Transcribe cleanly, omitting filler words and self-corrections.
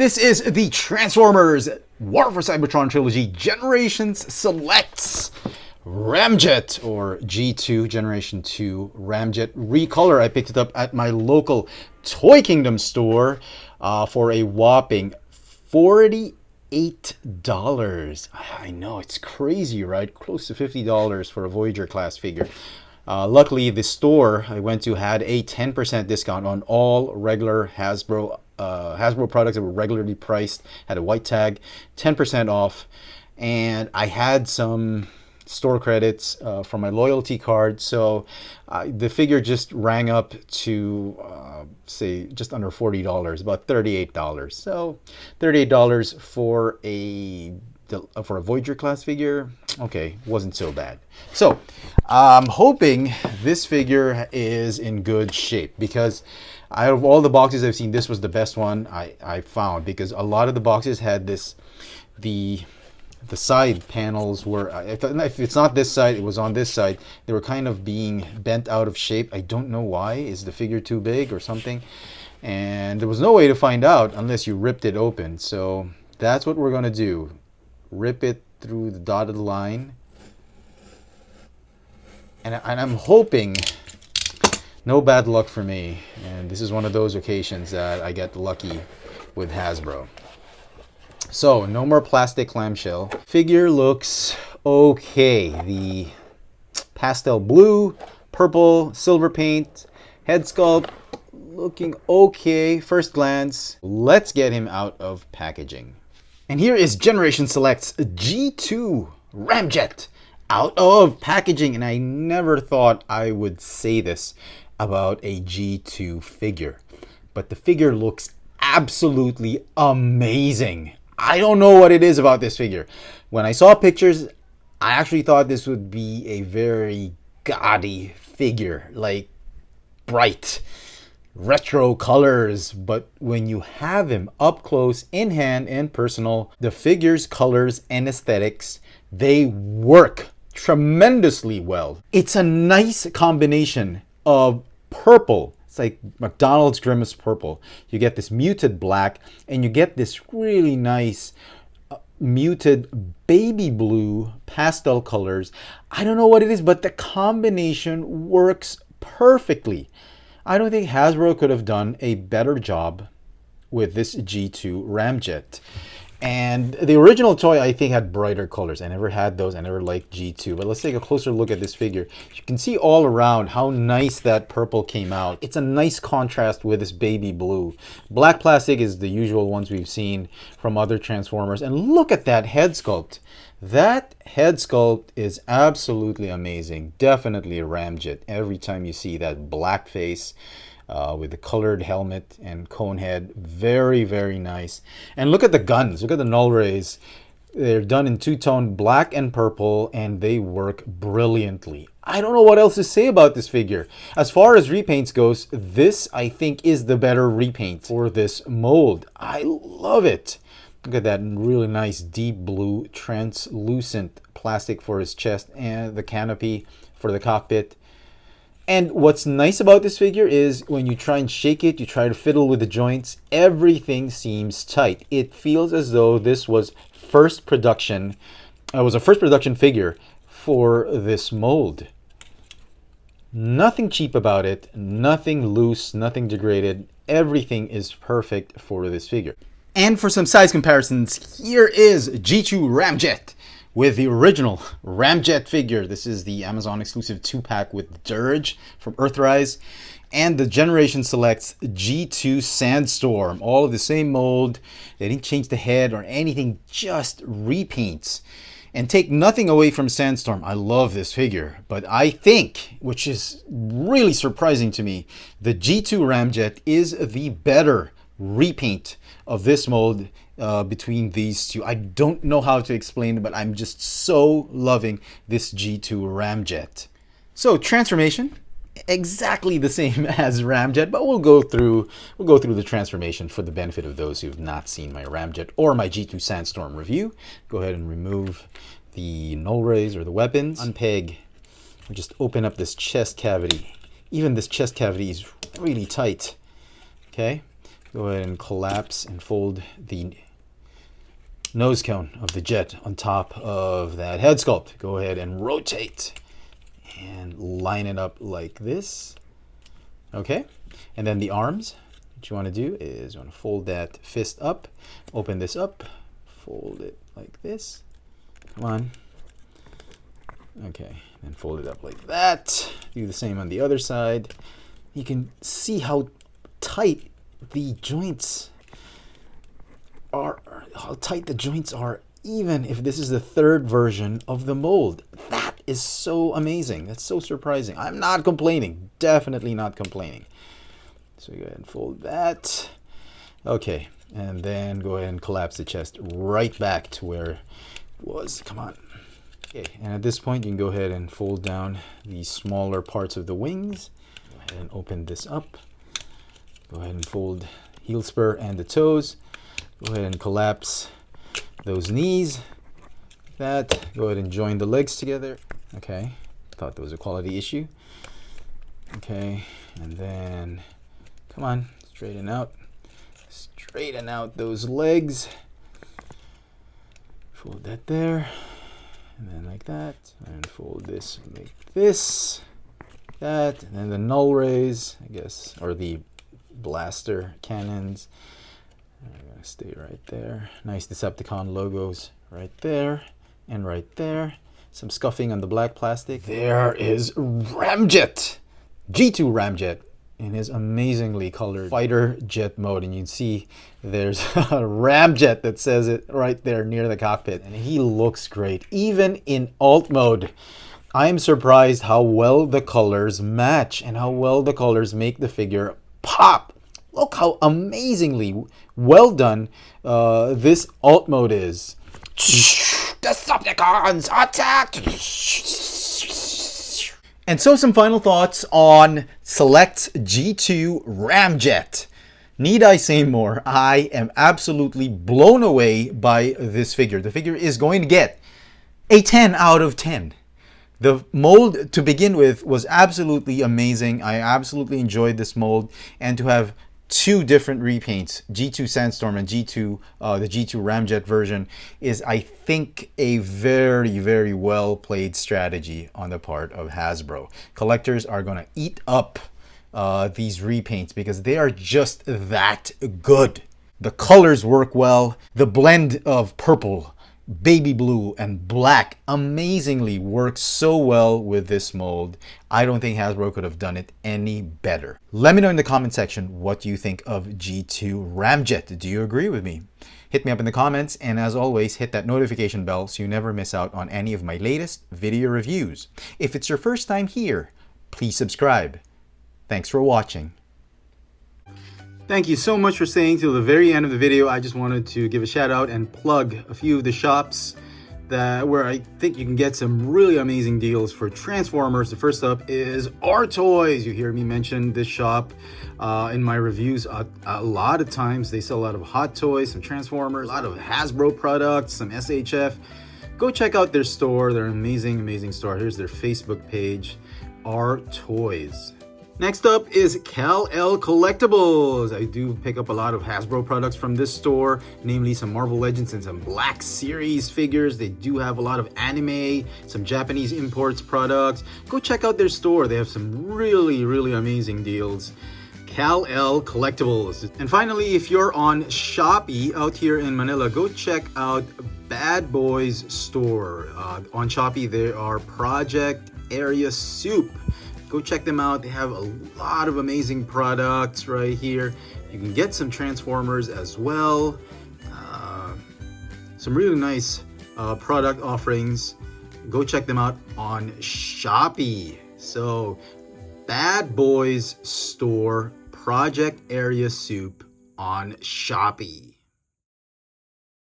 This is the Transformers War for Cybertron Trilogy Generations Selects Ramjet, or G2 Generation 2 Ramjet Recolor. I picked it up at my local Toy Kingdom store for a whopping $48. I know, it's crazy, right? Close to $50 for a Voyager class figure. Luckily, the store I went to had a 10% discount on all regular Hasbro products that were regularly priced, had a white tag, 10% off, and I had some store credits from my loyalty card, so the figure just rang up to say just under $40, about $38. So $38 for a Voyager class figure, okay, wasn't so bad. So I'm hoping this figure is in good shape, because out of all the boxes I've seen, this was the best one I found, because a lot of the boxes had the side panels were, if it's not this side, it was on this side. They were kind of being bent out of shape. I don't know why. Is the figure too big or something? And there was no way to find out unless you ripped it open. So that's what we're going to do. Rip it through the dotted line. And I'm hoping no bad luck for me. And this is one of those occasions that I get lucky with Hasbro. So, no more plastic clamshell. Figure looks okay. The pastel blue, purple, silver paint, head sculpt looking okay. First glance, let's get him out of packaging. And here is Generation Select's G2 Ramjet out of packaging. And I never thought I would say this about a G2 figure, but the figure looks absolutely amazing. I don't know what it is about this figure. When I saw pictures, I actually thought this would be a very gaudy figure, like bright, retro colors. But when you have him up close, in hand, and personal, the figure's colors and aesthetics, they work tremendously well. It's a nice combination of purple. It's like McDonald's Grimace purple. You get this muted black, and you get this really nice muted baby blue pastel colors. I don't know what it is, but the combination works perfectly. I don't think Hasbro could have done a better job with this G2 Ramjet. And the original toy, I think, had brighter colors. I never had those. I never liked G2. But let's take a closer look at this figure. You can see all around how nice that purple came out. It's a nice contrast with this baby blue. Black plastic is the usual ones we've seen from other Transformers. And look at that head sculpt. That head sculpt is absolutely amazing. Definitely a Ramjet. Every time you see that black face, with the colored helmet and cone head, very, very nice. And look at the guns, look at the null rays. They're done in two-tone black and purple, and they work brilliantly. I don't know what else to say about this figure. As far as repaints goes, this I think is the better repaint for this mold. I love it. Look at that really nice deep blue translucent plastic for his chest and the canopy for the cockpit. And what's nice about this figure is when you try and shake it, you try to fiddle with the joints, everything seems tight. It feels as though this was a first production figure for this mold. Nothing cheap about it, nothing loose, nothing degraded. Everything is perfect for this figure. And for some size comparisons, here is G2 Ramjet with the original Ramjet figure. This is the Amazon exclusive 2-pack with Dirge from Earthrise, and the Generation Selects G2 Sandstorm. All of the same mold. They didn't change the head or anything, just repaints. And take nothing away from Sandstorm. I love this figure, but I think, which is really surprising to me, the G2 Ramjet is the better repaint of this mold between these two. I don't know how to explain it, but I'm just so loving this G2 Ramjet. So transformation, exactly the same as Ramjet, but we'll go through the transformation for the benefit of those who've not seen my Ramjet or my G2 Sandstorm review. Go ahead and remove the null rays or the weapons. Unpeg, or just open up this chest cavity. Even this chest cavity is really tight. Okay. Go ahead and collapse and fold the nose cone of the jet on top of that head sculpt. Go ahead and rotate and line it up like this. Okay, and then the arms, what you want to do is you want to fold that fist up, open this up, fold it like this. Come on. Okay, and fold it up like that. Do the same on the other side. You can see how tight the joints are, even if this is the third version of the mold. That is so amazing. That's so surprising. I'm not complaining. Definitely not complaining. So go ahead and fold that. Okay, and then go ahead and collapse the chest right back to where it was. Come on. Okay, and at this point you can go ahead and fold down the smaller parts of the wings. Go ahead and open this up. Go ahead and fold heel spur and the toes. Go ahead and collapse those knees. That. Go ahead and join the legs together. Okay, thought there was a quality issue. Okay, and then come on, straighten out those legs. Fold that there. And then like that, and fold this like this, that, and then the null rays, I guess, or the blaster cannons are gonna stay right there. Nice Decepticon logos right there and right there. Some scuffing on the black plastic. There is Ramjet, G2 Ramjet, in his amazingly colored fighter jet mode, and you can see there's a Ramjet that says it right there near the cockpit, and he looks great even in alt mode. I'm surprised how well the colors match and how well the colors make the figure pop. Look how amazingly well done this alt mode is. Decepticons attack! And so some final thoughts on Select G2 Ramjet. Need I say more? I am absolutely blown away by this figure. The figure is going to get a 10 out of 10. The mold to begin with was absolutely amazing. I absolutely enjoyed this mold, and to have two different repaints, G2 Sandstorm and G2, the G2 Ramjet version, is, I think, a very, very well played strategy on the part of Hasbro. Collectors are going to eat up these repaints because they are just that good. The colors work well. The blend of purple, baby blue, and black amazingly works so well with this mold. I don't think Hasbro could have done it any better. Let me know in the comment section, what do you think of G2 Ramjet? Do you agree with me? Hit me up in the comments, and as always, hit that notification bell so you never miss out on any of my latest video reviews. If it's your first time here, please subscribe. Thanks for watching. Thank you so much for staying till the very end of the video. I just wanted to give a shout out and plug a few of the shops where I think you can get some really amazing deals for Transformers. The first up is Our Toys. You hear me mention this shop in my reviews a lot of times. They sell a lot of Hot Toys, some Transformers, a lot of Hasbro products, some SHF. Go check out their store. They're an amazing, amazing store. Here's their Facebook page, Our Toys. Next up is Kal-El Collectibles. I do pick up a lot of Hasbro products from this store, namely some Marvel Legends and some Black Series figures. They do have a lot of anime, some Japanese imports products. Go check out their store. They have some really, really amazing deals. Kal-El Collectibles. And finally, if you're on Shopee out here in Manila, go check out Bad Boys store. On Shopee, there are Project Area Soup. Go check them out. They have a lot of amazing products right here. You can get some Transformers as well. Some really nice product offerings. Go check them out on Shopee. So, Bad Boys Store, Project Area Soup on Shopee.